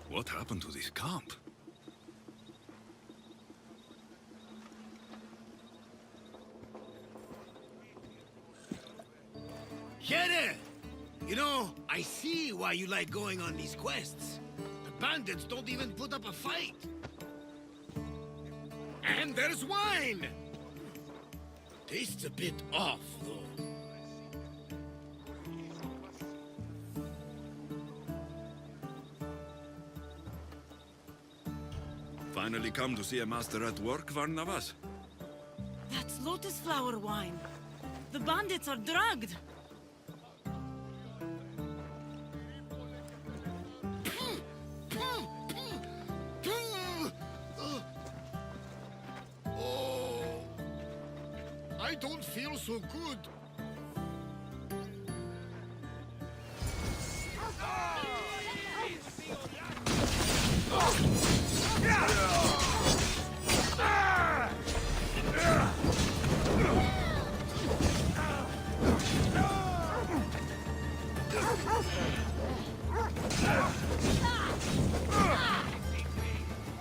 What happened to this camp? Share! You know, I see why you like going on these quests. The bandits don't even put up a fight. And there's wine! Tastes a bit off, though. Finally come to see a master at work, Varnavas? That's lotus flower wine. The bandits are drugged. Oh, I don't feel so good.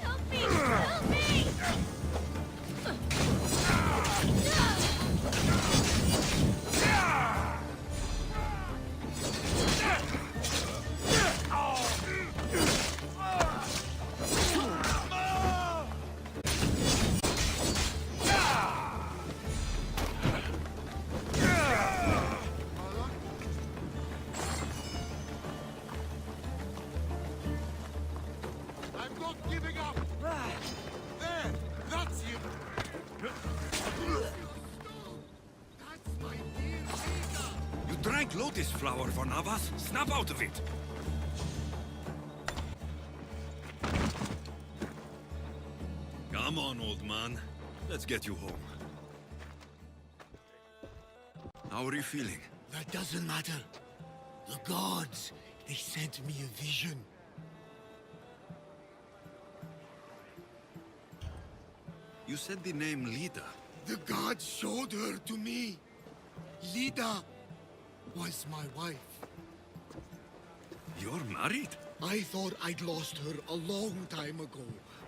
Help me! Help me! I'm not giving up! There! That's him! That's my dear Vega! You drank lotus flower, Varnavas. Snap out of it! Come on, old man. Let's get you home. How are you feeling? That doesn't matter. The gods, they sent me a vision. You said the name Lida. The gods showed her to me. Lida was my wife. You're married? I thought I'd lost her a long time ago,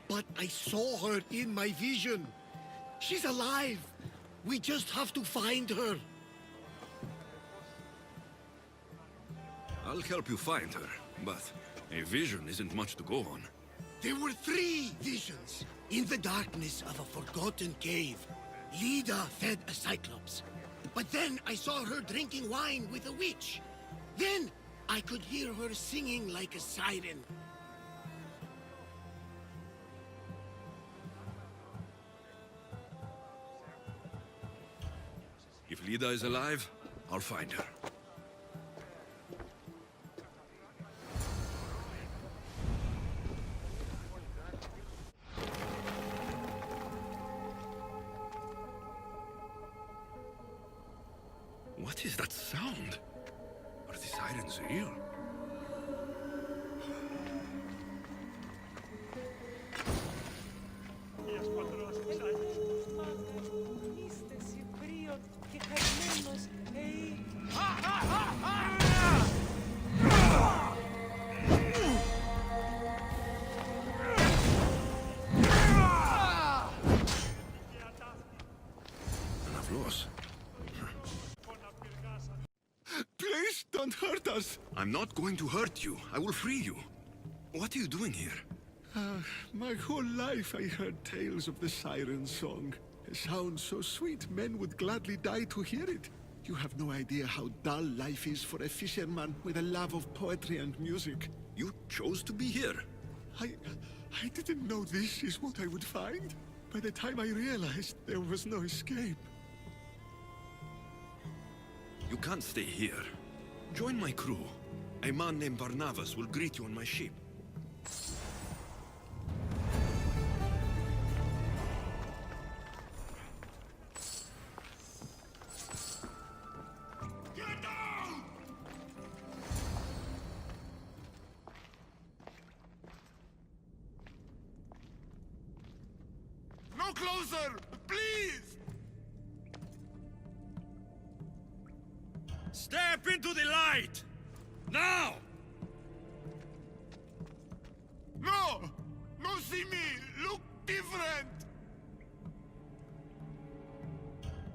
but I saw her in my vision. She's alive. We just have to find her. I'll help you find her, but a vision isn't much to go on. There were 3 visions. In the darkness of a forgotten cave, Lida fed a cyclops. But then I saw her drinking wine with a witch. Then I could hear her singing like a siren. If Lida is alive, I'll find her. What is that sound? Are the sirens real? Lost. Please don't hurt us. I'm not going to hurt you. I will free you. What are you doing here? My whole life I heard tales of the siren song. A sound so sweet men would gladly die to hear it. You have no idea how dull life is for a fisherman with a love of poetry and music. You chose to be here. I didn't know this is what I would find. By the time I realized there was no escape. You can't stay here. Join my crew. A man named Barnabas will greet you on my ship. Get down! No closer! Please! Step into the light! Now! see me look different.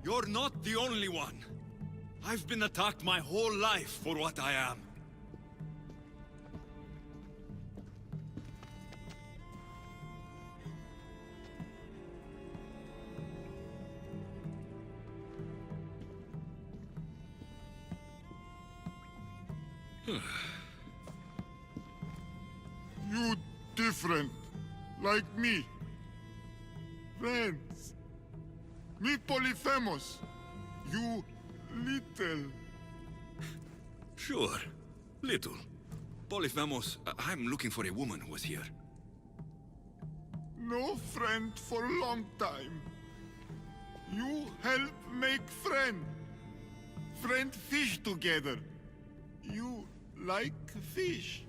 You're not the only one. I've been attacked my whole life for what I am. You different, like me. Friends. Me Polyphemus. You little. Sure. Little. Polyphemus, I'm looking for a woman who was here. No friend for a long time. You help make friend. Friend fish together. You like fish.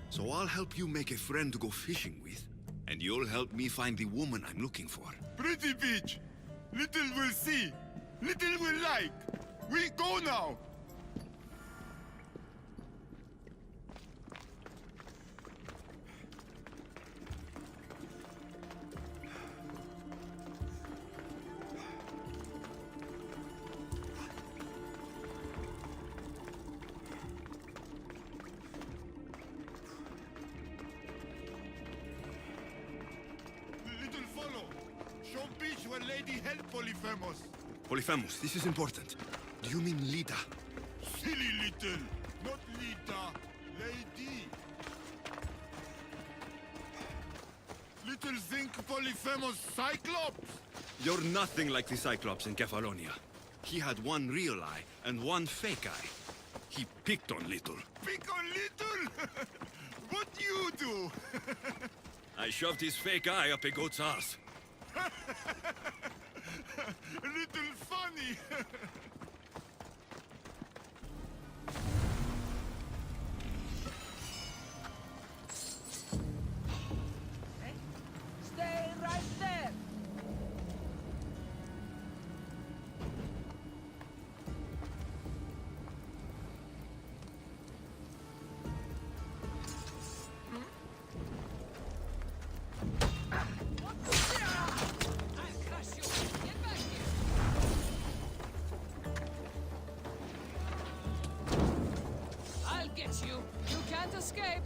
So I'll help you make a friend to go fishing with, and you'll help me find the woman I'm looking for. Pretty beach. Little will see. Little will like. We go now. Little follow. Show beach where lady help Polyphemus. Polyphemus, this is important. Do you mean Lida? Silly little. Not Lita. Lady. Little think Polyphemus Cyclops. You're nothing like the Cyclops in Kefalonia. He had one real eye and one fake eye. He picked on Little. Pick on little. What you do? I shoved his fake eye up a goat's ass. Little funny. Stay right there! I'll crush you! Get back here! I'll get you! You can't escape!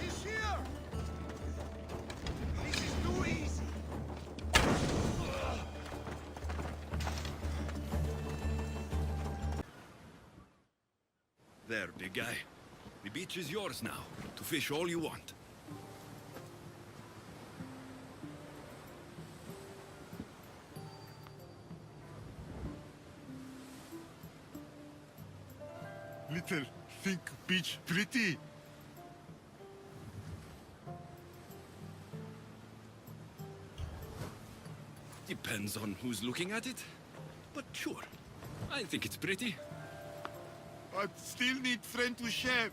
He's here! This is too easy. There, big guy. The beach is yours now, to fish all you want. Little think beach pretty. Depends on who's looking at it. But sure, I think it's pretty. But still need friend to share.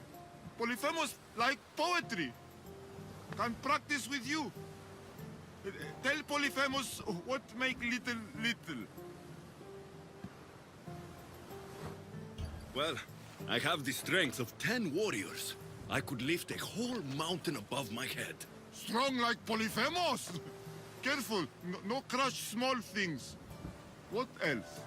Polyphemus like poetry. Can practice with you. Tell Polyphemus what make little little. Well, I have the strength of 10 warriors. I could lift a whole mountain above my head. Strong like Polyphemus. Careful, no crush small things. What else?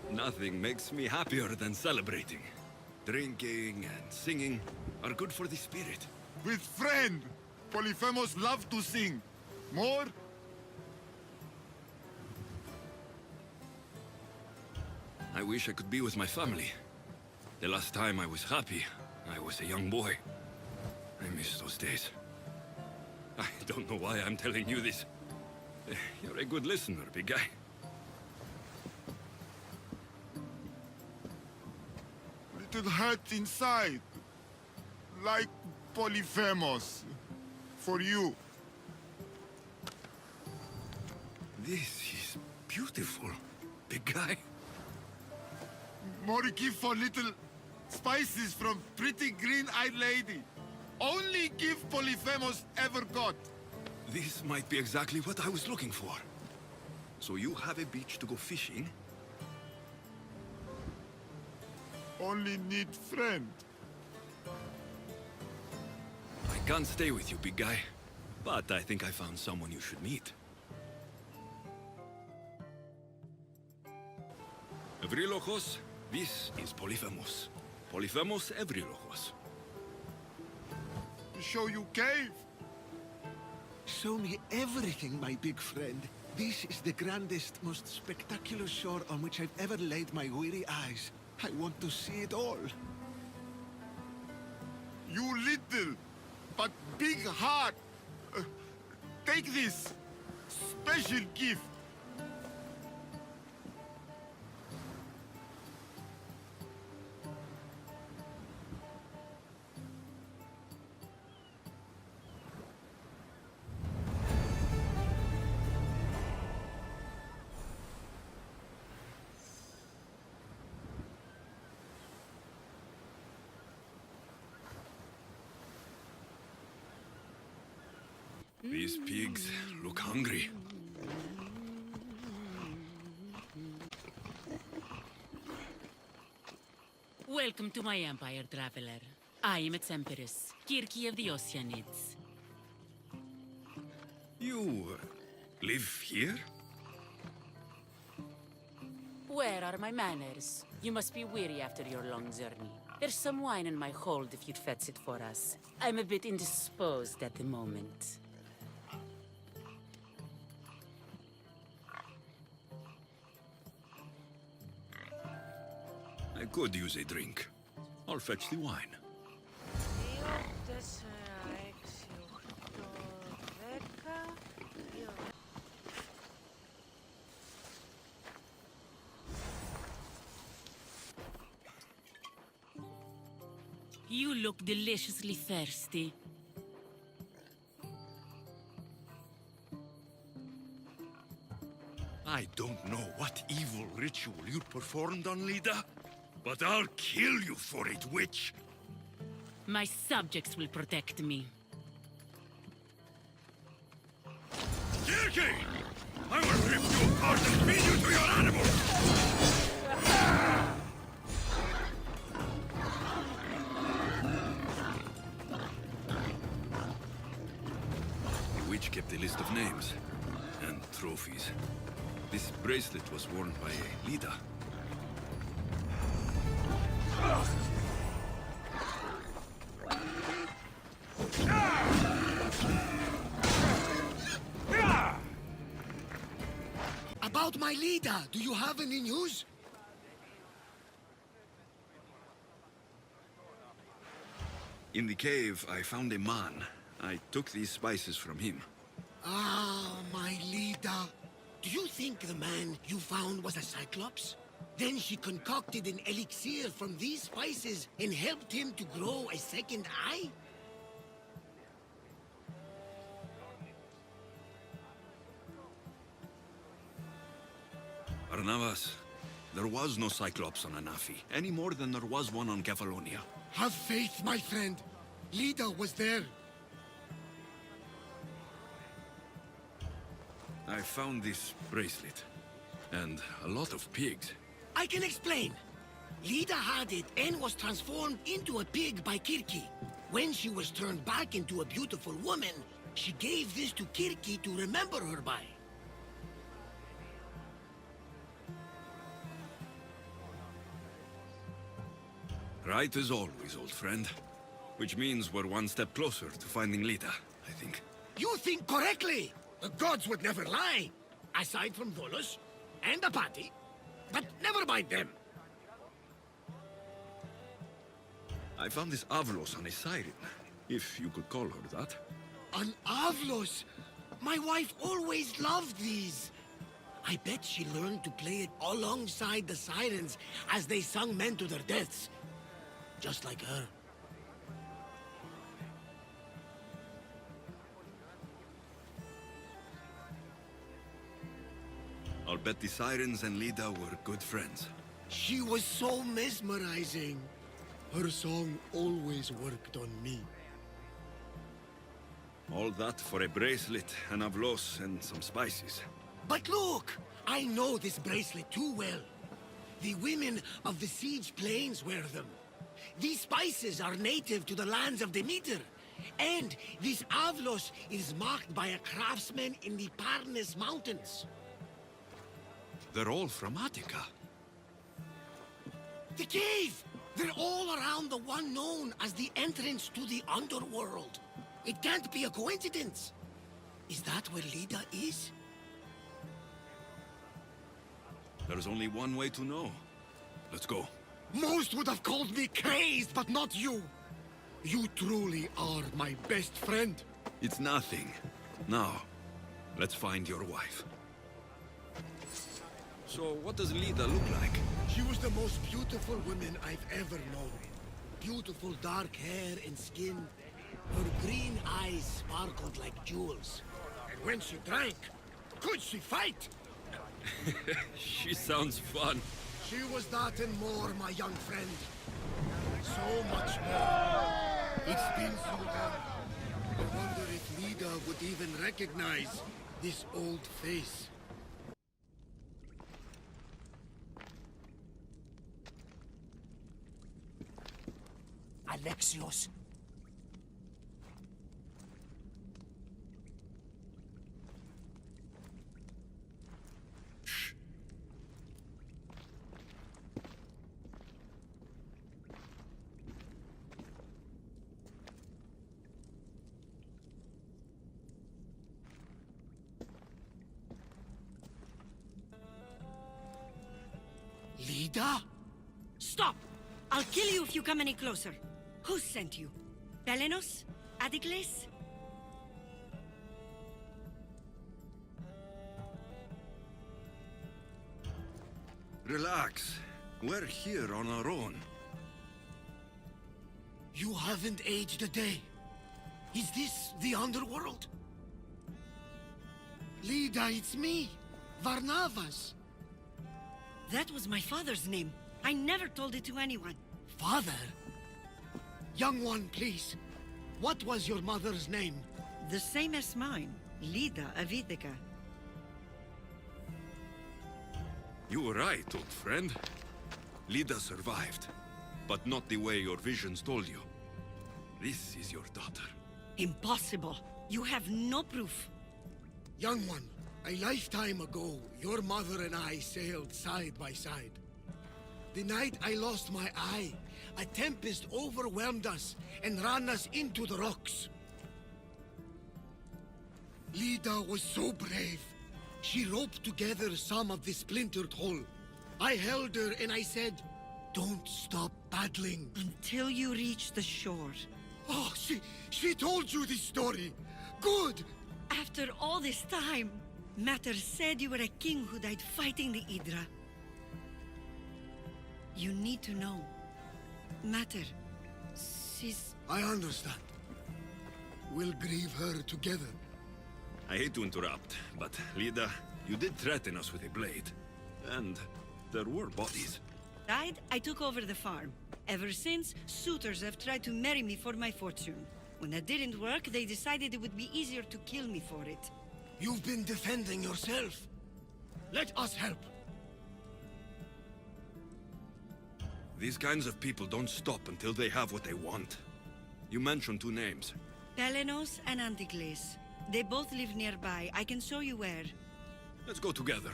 Nothing makes me happier than celebrating. Drinking and singing are good for the spirit. With friend. Polyphemus loved to sing. More? I wish I could be with my family. The last time I was happy, I was a young boy. I miss those days. I don't know why I'm telling you this. You're a good listener, big guy. Little hurt inside. Like Polyphemus. For you. This is beautiful, big guy. More gift for little spices from pretty green-eyed lady. Only gift Polyphemus ever got. This might be exactly what I was looking for. So you have a beach to go fishing? Only need friend. I can't stay with you, big guy. But I think I found someone you should meet. Evrilojos, this is Polyphemus. Polyphemus Evrilojos. Show you cave. Show me everything, my big friend. This is the grandest, most spectacular shore on which I've ever laid my weary eyes. I want to see it all. You little, but big heart. Take this. Special gift. These pigs look hungry. Welcome to my empire, traveler. I am its empress, Kirki of the Oceanids. You live here? Where are my manners? You must be weary after your long journey. There's some wine in my hold if you'd fetch it for us. I'm a bit indisposed at the moment. I could use a drink. I'll fetch the wine. You look deliciously thirsty. I don't know what evil ritual you performed on Lida, but I'll kill you for it, witch! My subjects will protect me. Kirki! I will rip you apart and feed you to your animals! The witch kept a list of names and trophies. This bracelet was worn by Lida. About my leader, do you have any news? In the cave, I found a man. I took these spices from him. Ah, my leader. Do you think the man you found was a Cyclops? Then she concocted an elixir from these spices and helped him to grow a second eye? Barnabas, there was no Cyclops on Anafi, any more than there was one on Kefalonia. Have faith, my friend. Lida was there. I found this bracelet, and a lot of pigs. I can explain. Lida had it and was transformed into a pig by Kirki. When she was turned back into a beautiful woman, she gave this to Kirki to remember her by. Right as always, old friend. Which means we're one step closer to finding Lida. I think. You think correctly. The gods would never lie. Aside from Volus and Apathy. But never mind them. I found this Avlos on a siren, if you could call her that. An Avlos. My wife always loved these. I bet she learned to play it alongside the sirens as they sung men to their deaths. Just like her. I'll bet the sirens and Lida were good friends. She was so mesmerizing. Her song always worked on me. All that for a bracelet, an Avlos, and some spices. But look! I know this bracelet too well. The women of the Siege Plains wear them. These spices are native to the lands of Demeter. And this Avlos is marked by a craftsman in the Parnes Mountains. They're all from Attica. The cave! They're all around the one known as the entrance to the underworld. It can't be a coincidence. Is that where Lida is? There's only one way to know. Let's go. Most would have called me crazed, but not you. You truly are my best friend. It's nothing. Now, let's find your wife. So, what does Lida look like? She was the most beautiful woman I've ever known. Beautiful dark hair and skin. Her green eyes sparkled like jewels. And when she drank, could she fight? She sounds fun. She was that and more, my young friend. So much more. It's been so long. I wonder if Lida would even recognize this old face. Alexios. Lida? Stop! I'll kill you if you come any closer. Who sent you? Pelenos? Adicles? Relax. We're here on our own. You haven't aged a day. Is this the underworld? Lida, it's me, Varnavas. That was my father's name. I never told it to anyone. Father? Young one, please. What was your mother's name? The same as mine. Lida of Ithaca. You were right, old friend. Lida survived, but not the way your visions told you. This is your daughter. Impossible. You have no proof. Young one, a lifetime ago, your mother and I sailed side by side. The night I lost my eye, a tempest overwhelmed us and ran us into the rocks. Lida was so brave. She roped together some of the splintered hull. I held her and I said, "Don't stop paddling." Until you reach the shore. Oh, she told you this story. Good. After all this time, Mater said you were a king who died fighting the Hydra. You need to know. Mater, she's... I understand. We'll grieve her together. I hate to interrupt, but Lida, you did threaten us with a blade. And there were bodies. Died, I took over the farm. Ever since, suitors have tried to marry me for my fortune. When that didn't work, they decided it would be easier to kill me for it. You've been defending yourself. Let us help. These kinds of people don't stop until they have what they want. You mentioned two names. Pelenos and Anticles. They both live nearby. I can show you where. Let's go together.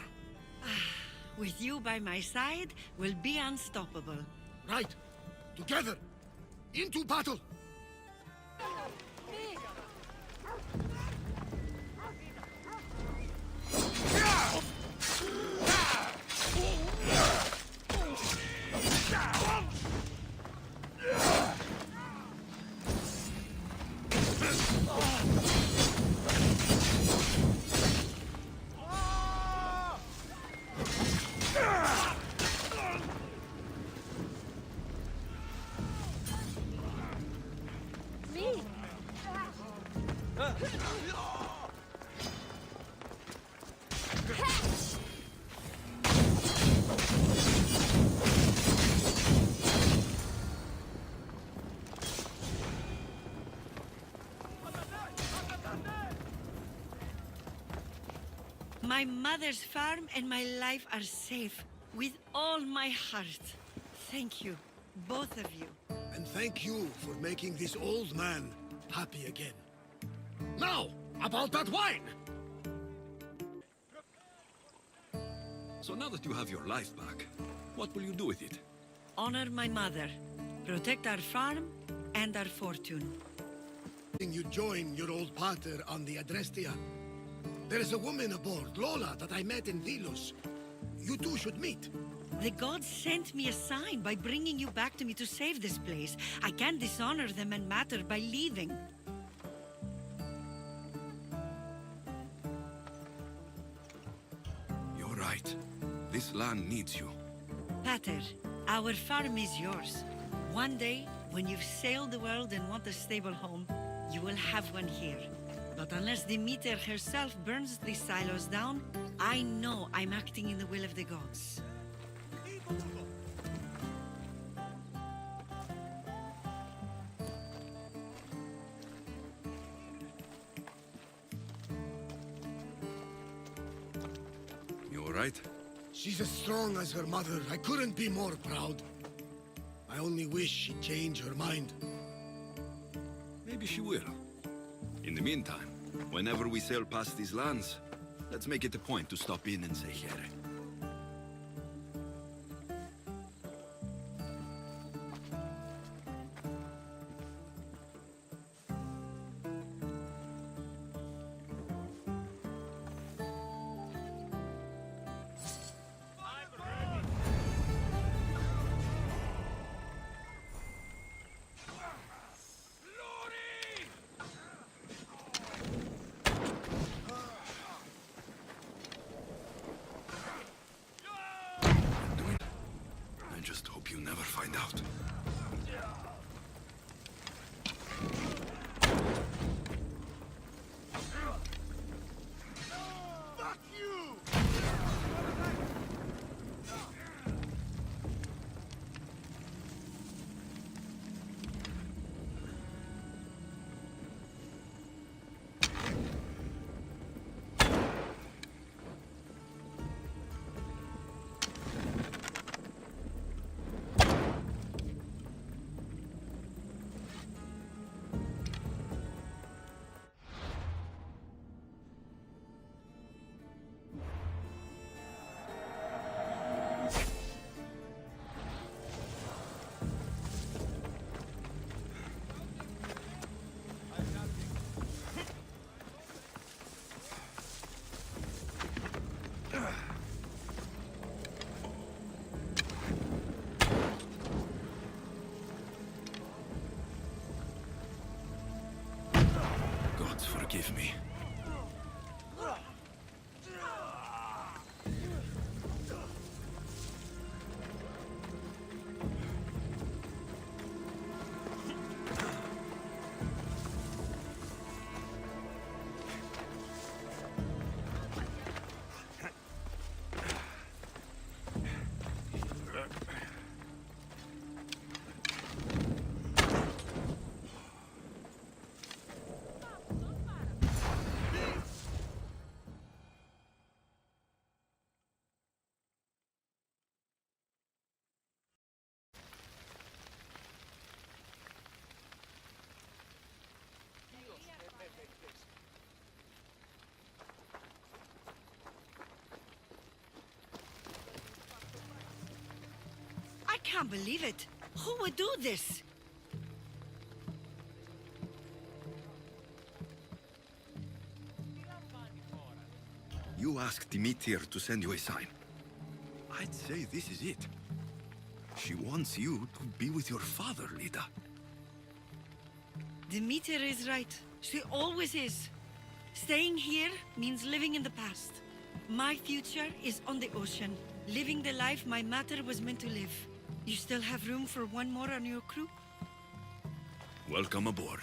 With you by my side, we'll be unstoppable. Right. Together. Into battle. My mother's farm and my life are safe. With all my heart. Thank you, both of you. And thank you for making this old man happy again. Now, about that wine! So now that you have your life back, what will you do with it? Honor my mother. Protect our farm and our fortune. You join your old pater on the Adrestia. There is a woman aboard, Lola, that I met in Delos. You two should meet. The gods sent me a sign by bringing you back to me to save this place. I can't dishonor them and matter by leaving. You're right. This land needs you. Pater, our farm is yours. One day, when you've sailed the world and want a stable home, you will have one here. But unless Demeter herself burns these silos down, I know I'm acting in the will of the gods. You all right? She's as strong as her mother. I couldn't be more proud. I only wish she'd change her mind. Maybe she will. In the meantime, whenever we sail past these lands, let's make it a point to stop in and say here. I just hope you never find out. Fuck you! Gods forgive me. I can't believe it. Who would do this? You asked Demeter to send you a sign. I'd say this is it. She wants you to be with your father, Lida. Demeter is right. She always is. Staying here means living in the past. My future is on the ocean, living the life my mater was meant to live. You still have room for one more on your crew? Welcome aboard.